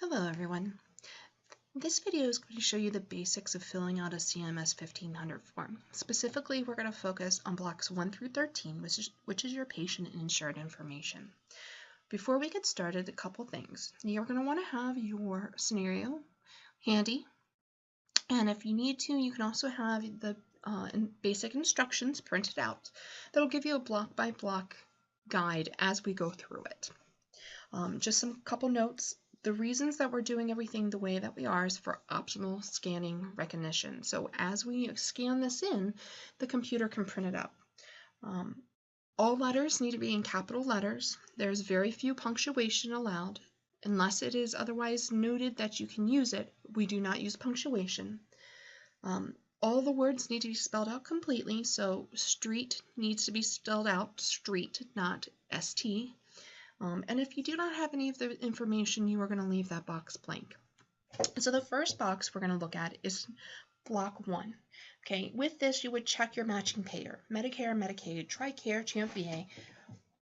Hello everyone. This video is going to show you the basics of filling out a CMS 1500 form. Specifically, we're going to focus on blocks 1 through 13, which is your patient and insured information. Before we get started, a couple things. You're going to want to have your scenario handy, and if you need to, you can also have the basic instructions printed out. That'll give you a block-by-block guide as we go through it. Just some couple notes. The reasons that we're doing everything the way that we are is for optimal scanning recognition. So as we scan this in, the computer can print it up. All letters need to be in capital letters. There's very few punctuation allowed. Unless it is otherwise noted that you can use it, we do not use punctuation. All the words need to be spelled out completely, so street needs to be spelled out street, not ST. And if you do not have any of the information, you are going to leave that box blank. So the first box we're going to look at is block 1. Okay, with this you would check your matching payer, Medicare, Medicaid, TRICARE, CHAMP VA,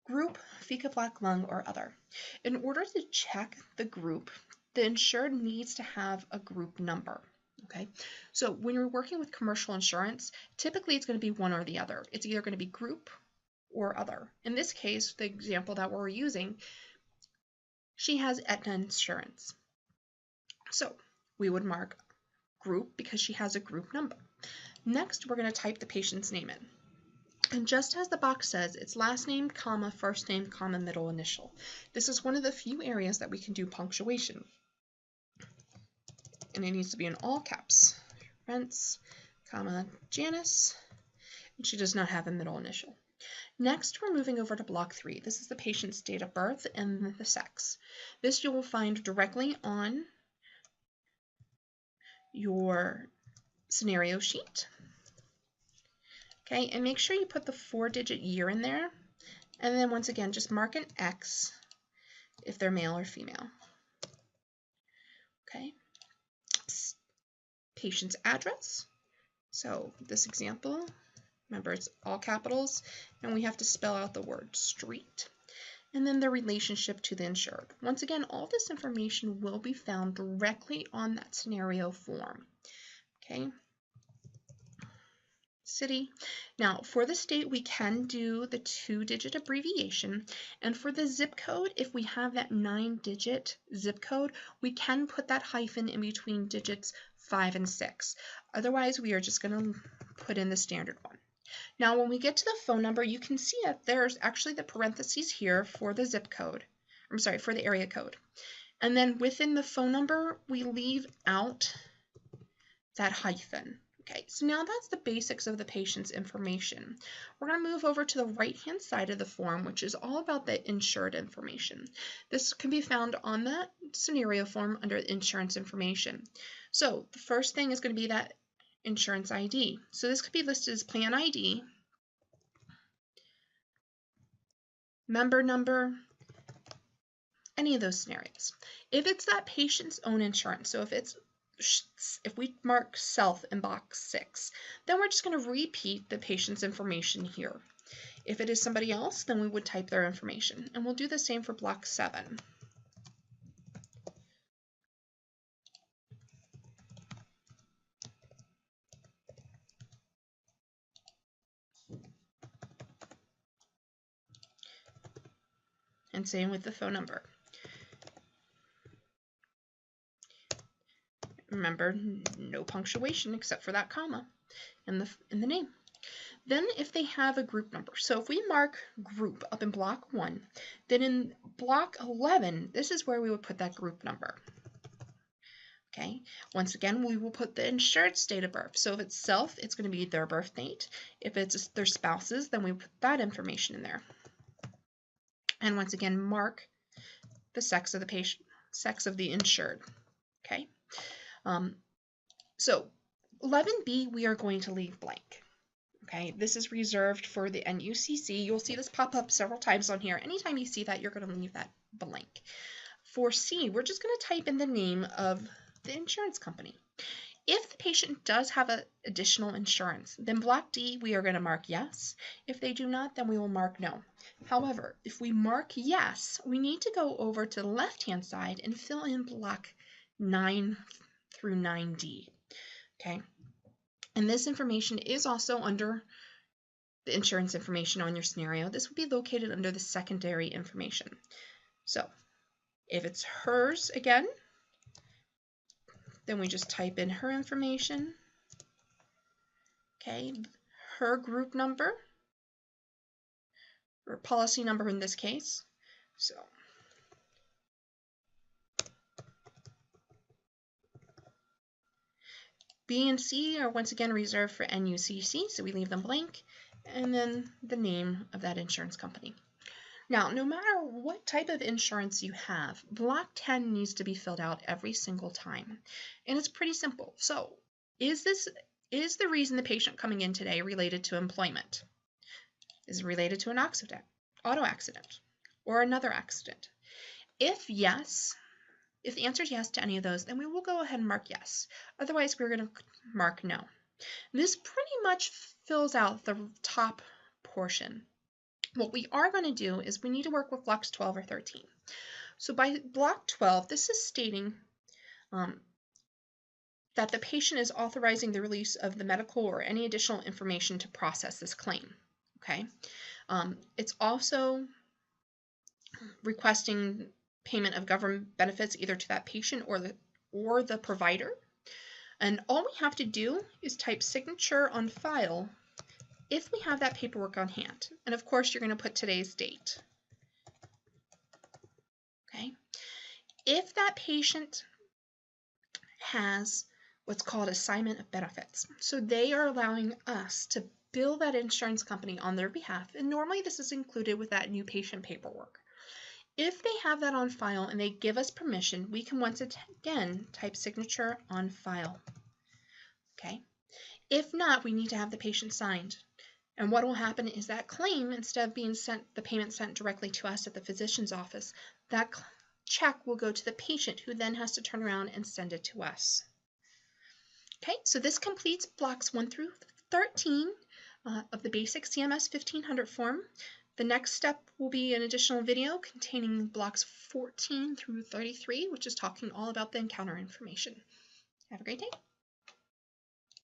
group, FECA Black Lung, or other. In order to check the group, the insured needs to have a group number. Okay, so when you're working with commercial insurance, typically it's going to be one or the other. It's either going to be group or other. In this case, the example that we're using, she has Aetna insurance. So we would mark group because she has a group number. Next, we're going to type the patient's name in. And just as the box says, it's last name, comma, first name, comma, middle initial. This is one of the few areas that we can do punctuation. And it needs to be in all caps. Rents, comma, Janice. And she does not have a middle initial. Next, we're moving over to block 3. This is the patient's date of birth and the sex. This you will find directly on your scenario sheet. Okay, and make sure you put the 4-digit year in there. And then once again, just mark an X if they're male or female. Okay. Patient's address. So this example, remember, it's all capitals, and we have to spell out the word street. And then the relationship to the insured. Once again, all this information will be found directly on that scenario form. Okay. City. Now, for the state, we can do the 2-digit abbreviation. And for the zip code, if we have that 9-digit zip code, we can put that hyphen in between digits 5 and 6. Otherwise, we are just going to put in the standard one. Now, when we get to the phone number, you can see that there's actually the parentheses here for the zip code. I'm sorry, for the area code. And then within the phone number, we leave out that hyphen. Okay, so now that's the basics of the patient's information. We're going to move over to the right-hand side of the form, which is all about the insured information. This can be found on the scenario form under insurance information. So the first thing is going to be that insurance ID. So this could be listed as plan ID, member number, any of those scenarios. If it's that patient's own insurance, so if we mark self in box 6, then we're just going to repeat the patient's information here. If it is somebody else, then we would type their information. And we'll do the same for block 7. And same with the phone number. Remember, no punctuation except for that comma in the name. Then if they have a group number, so if we mark group up in block 1, then in block 11, this is where we would put that group number. Okay, once again, we will put the insured's date of birth. So if it's self, it's going to be their birth date. If it's their spouses, then we put that information in there. And once again, mark the sex of the patient, sex of the insured. Okay, so 11B, we are going to leave blank. Okay, this is reserved for the NUCC. You'll see this pop up several times on here. Anytime you see that, you're going to leave that blank. For C, we're just going to type in the name of the insurance company. If the patient does have additional insurance, then block D, we are going to mark yes. If they do not, then we will mark no. However, if we mark yes, we need to go over to the left-hand side and fill in block 9 through 9D. Okay? And this information is also under the insurance information on your scenario. This would be located under the secondary information. So if it's hers again, then we just type in her information, okay, her group number, or policy number in this case. So B and C are once again reserved for NUCC, so we leave them blank, and then the name of that insurance company. Now, no matter what type of insurance you have, block 10 needs to be filled out every single time. And it's pretty simple. So, is the reason the patient coming in today related to employment? Is it related to an auto accident, or another accident? If yes, if the answer is yes to any of those, then we will go ahead and mark yes. Otherwise, we're going to mark no. This pretty much fills out the top portion. What we are going to do is we need to work with blocks 12 or 13. So by block 12, this is stating that the patient is authorizing the release of the medical or any additional information to process this claim. Okay. It's also requesting payment of government benefits either to that patient or the provider. And all we have to do is type signature on file if we have that paperwork on hand. And of course, you're going to put today's date. Okay. If that patient has what's called assignment of benefits, so they are allowing us to bill that insurance company on their behalf, and normally this is included with that new patient paperwork. If they have that on file and they give us permission, we can once again type signature on file. Okay. If not, we need to have the patient signed. And what will happen is that claim, instead of being sent, the payment sent directly to us at the physician's office, that check will go to the patient, who then has to turn around and send it to us. Okay, so this completes blocks 1 through 13 of the basic CMS 1500 form. The next step will be an additional video containing blocks 14 through 33, which is talking all about the encounter information. Have a great day.